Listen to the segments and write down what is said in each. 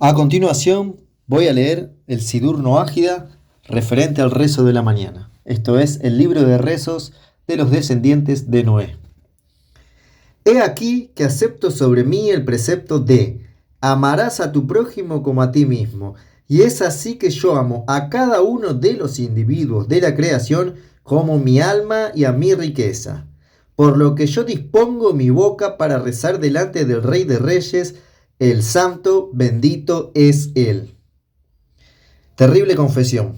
A continuación, voy a leer el Sidur Noágida referente al rezo de la mañana. Esto es el libro de rezos de los descendientes de Noé. He aquí que acepto sobre mí el precepto de amarás a tu prójimo como a ti mismo. Y es así que yo amo a cada uno de los individuos de la creación como mi alma y a mi riqueza. Por lo que yo dispongo mi boca para rezar delante del Rey de Reyes, el Santo, bendito es Él. Terrible confesión.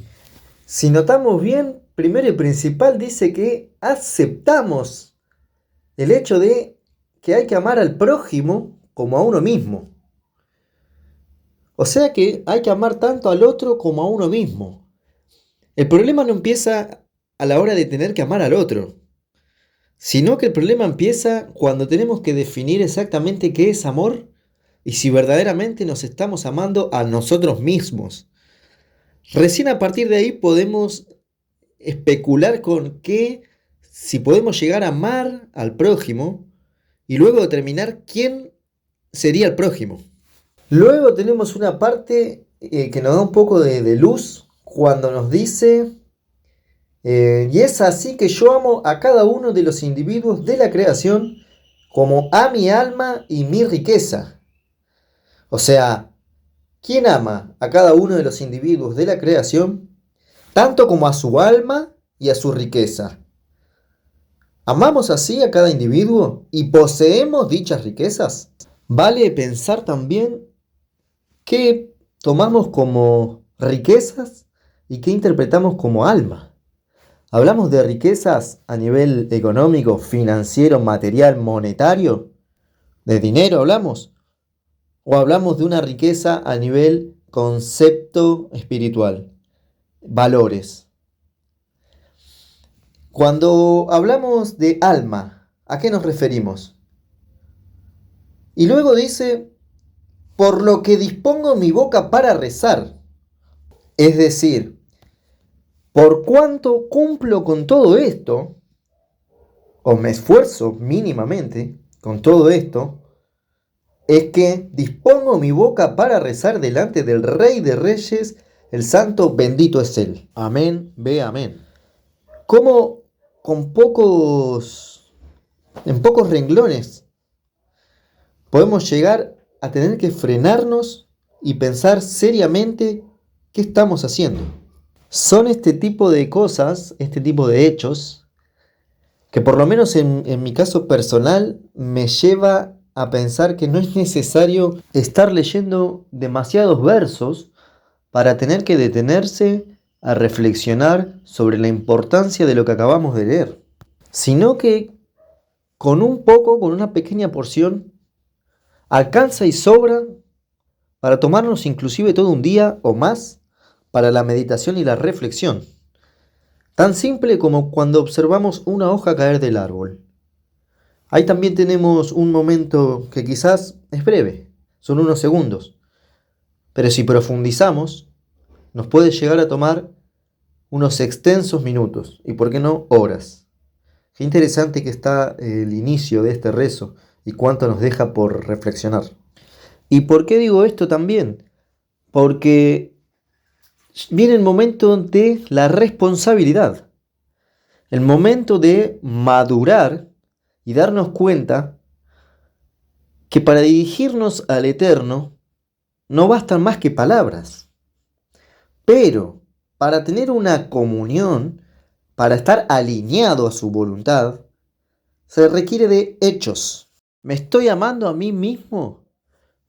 Si notamos bien, primero y principal dice que aceptamos el hecho de que hay que amar al prójimo como a uno mismo. O sea que hay que amar tanto al otro como a uno mismo. El problema no empieza a la hora de tener que amar al otro, sino que el problema empieza cuando tenemos que definir exactamente qué es amor y si verdaderamente nos estamos amando a nosotros mismos. Recién a partir de ahí podemos especular con si podemos llegar a amar al prójimo y luego determinar quién sería el prójimo. Luego tenemos una parte que nos da un poco de luz cuando nos dice, y es así que yo amo a cada uno de los individuos de la creación como a mi alma y mi riqueza. O sea, ¿quién ama a cada uno de los individuos de la creación tanto como a su alma y a su riqueza? ¿Amamos así a cada individuo y poseemos dichas riquezas? Vale pensar también qué tomamos como riquezas y qué interpretamos como alma. ¿Hablamos de riquezas a nivel económico, financiero, material, monetario? ¿De dinero hablamos? ¿O hablamos de una riqueza a nivel concepto espiritual? Valores. Cuando hablamos de alma, ¿a qué nos referimos? Y luego dice, por lo que dispongo mi boca para rezar. Es decir, por cuanto cumplo con todo esto, o me esfuerzo mínimamente con todo esto, es que dispongo mi boca para rezar delante del Rey de Reyes, el Santo, bendito es Él. Amén, ve amén. Como en pocos renglones, podemos llegar a tener que frenarnos y pensar seriamente qué estamos haciendo. Son este tipo de cosas, este tipo de hechos, que por lo menos en mi caso personal me lleva a pensar que no es necesario estar leyendo demasiados versos para tener que detenerse a reflexionar sobre la importancia de lo que acabamos de leer, sino que con una pequeña porción, alcanza y sobra para tomarnos inclusive todo un día o más para la meditación y la reflexión. Tan simple como cuando observamos una hoja caer del árbol. Ahí también tenemos un momento que quizás es breve, son unos segundos, pero si profundizamos, nos puede llegar a tomar unos extensos minutos, y por qué no horas. Qué interesante que está el inicio de este rezo y cuánto nos deja por reflexionar. ¿Y por qué digo esto también? Porque viene el momento de la responsabilidad, el momento de madurar y darnos cuenta que para dirigirnos al Eterno no bastan más que palabras, pero para tener una comunión, para estar alineado a su voluntad, se requiere de hechos. ¿Me estoy amando a mí mismo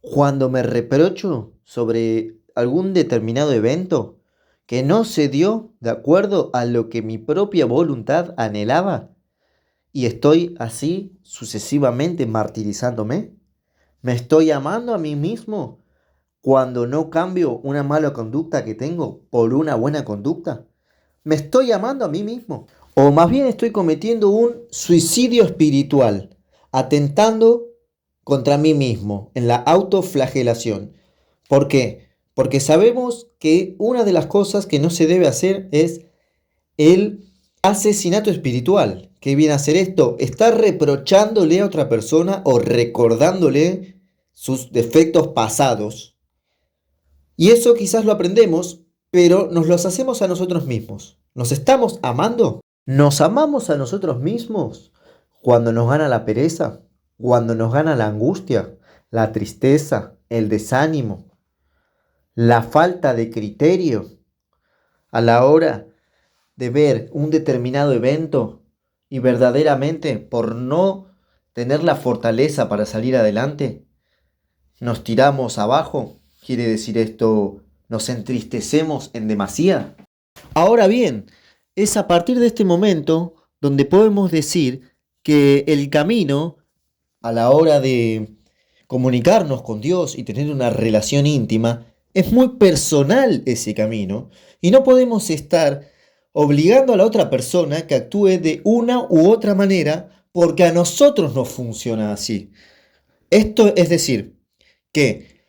cuando me reprocho sobre algún determinado evento que no se dio de acuerdo a lo que mi propia voluntad anhelaba? ¿Y estoy así sucesivamente martirizándome? ¿Me estoy amando a mí mismo cuando no cambio una mala conducta que tengo por una buena conducta? ¿Me estoy amando a mí mismo? O más bien estoy cometiendo un suicidio espiritual, atentando contra mí mismo, en la autoflagelación. ¿Por qué? Porque sabemos que una de las cosas que no se debe hacer es el asesinato espiritual. ¿Qué viene a hacer esto? Estar reprochándole a otra persona o recordándole sus defectos pasados Y eso quizás lo aprendemos, pero nos los hacemos a nosotros mismos. ¿Nos estamos amando? ¿Nos amamos a nosotros mismos cuando nos gana la pereza? ¿Cuando nos gana la angustia, la tristeza, el desánimo, la falta de criterio a la hora de ver un determinado evento y verdaderamente por no tener la fortaleza para salir adelante, nos tiramos abajo? ¿Quiere decir esto, nos entristecemos en demasía? Ahora bien, es a partir de este momento donde podemos decir que el camino a la hora de comunicarnos con Dios y tener una relación íntima es muy personal ese camino y no podemos estar obligando a la otra persona que actúe de una u otra manera porque a nosotros no funciona así. Esto es decir, que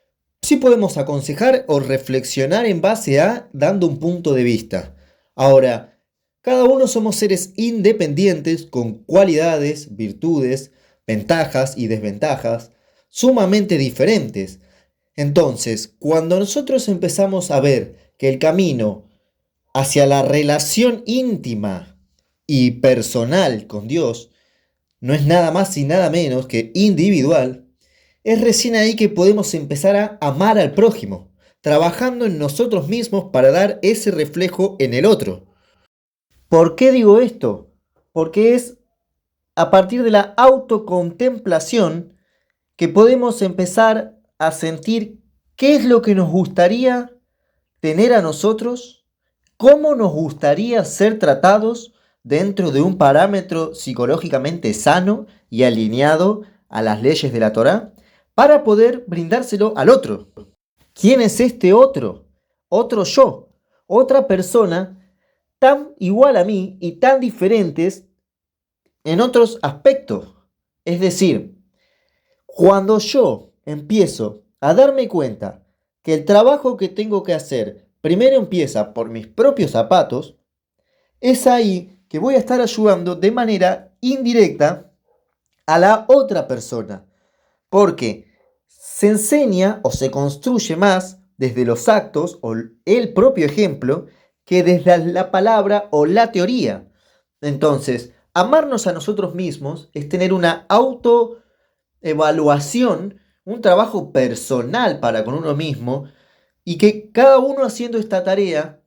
sí podemos aconsejar o reflexionar en base a dando un punto de vista. Ahora, cada uno somos seres independientes con cualidades, virtudes, ventajas y desventajas sumamente diferentes. Entonces, cuando nosotros empezamos a ver que el camino hacia la relación íntima y personal con Dios no es nada más y nada menos que individual, es recién ahí que podemos empezar a amar al prójimo, trabajando en nosotros mismos para dar ese reflejo en el otro. ¿Por qué digo esto? Porque es a partir de la autocontemplación que podemos empezar a sentir qué es lo que nos gustaría tener a nosotros, cómo nos gustaría ser tratados dentro de un parámetro psicológicamente sano y alineado a las leyes de la Torá, para poder brindárselo al otro. ¿Quién es este otro? Otro yo, otra persona tan igual a mí y tan diferentes en otros aspectos. Es decir, cuando yo empiezo a darme cuenta que el trabajo que tengo que hacer primero empieza por mis propios zapatos, es ahí que voy a estar ayudando de manera indirecta a la otra persona. Porque se enseña o se construye más desde los actos o el propio ejemplo que desde la palabra o la teoría. Entonces, amarnos a nosotros mismos es tener una autoevaluación, un trabajo personal para con uno mismo, y que cada uno haciendo esta tarea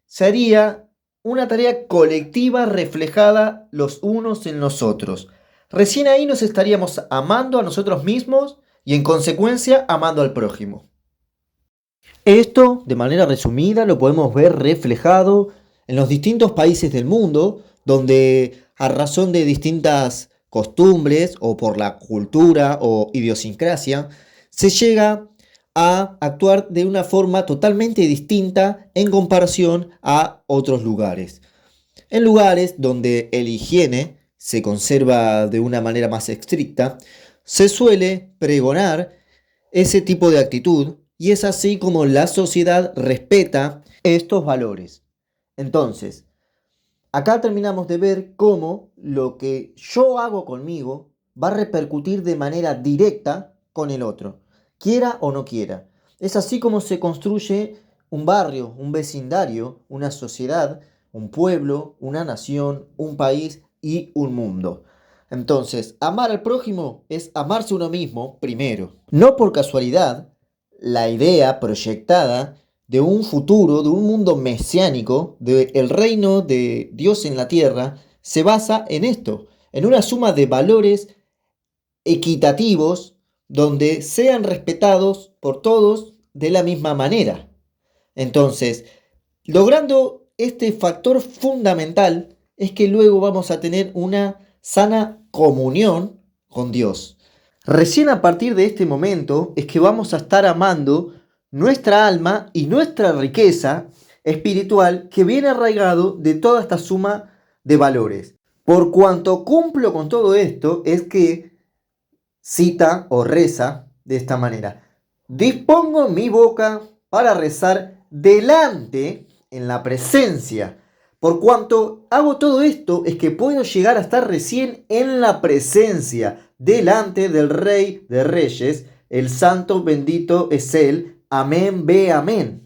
sería una tarea colectiva reflejada los unos en los otros. Recién ahí nos estaríamos amando a nosotros mismos y en consecuencia amando al prójimo. Esto, de manera resumida, lo podemos ver reflejado en los distintos países del mundo, donde a razón de distintas costumbres o por la cultura o idiosincrasia, se llega a actuar de una forma totalmente distinta en comparación a otros lugares. En lugares donde el higiene se conserva de una manera más estricta, se suele pregonar ese tipo de actitud y es así como la sociedad respeta estos valores. Entonces, acá terminamos de ver cómo lo que yo hago conmigo va a repercutir de manera directa con el otro, quiera o no quiera. Es así como se construye un barrio, un vecindario, una sociedad, un pueblo, una nación, un país y un mundo. Entonces, amar al prójimo es amarse uno mismo primero. No por casualidad, la idea proyectada de un futuro, de un mundo mesiánico, del reino de Dios en la tierra, se basa en esto, en una suma de valores equitativos donde sean respetados por todos de la misma manera. Entonces, logrando este factor fundamental es que luego vamos a tener una sana comunión con Dios. Recién a partir de este momento es que vamos a estar amando nuestra alma y nuestra riqueza espiritual que viene arraigado de toda esta suma de valores. Por cuanto cumplo con todo esto es que cita o reza de esta manera: dispongo mi boca para rezar delante, en la presencia. Por cuanto hago todo esto es que puedo llegar a estar recién en la presencia, delante del Rey de Reyes, el santo bendito es Él, amén, ve amén.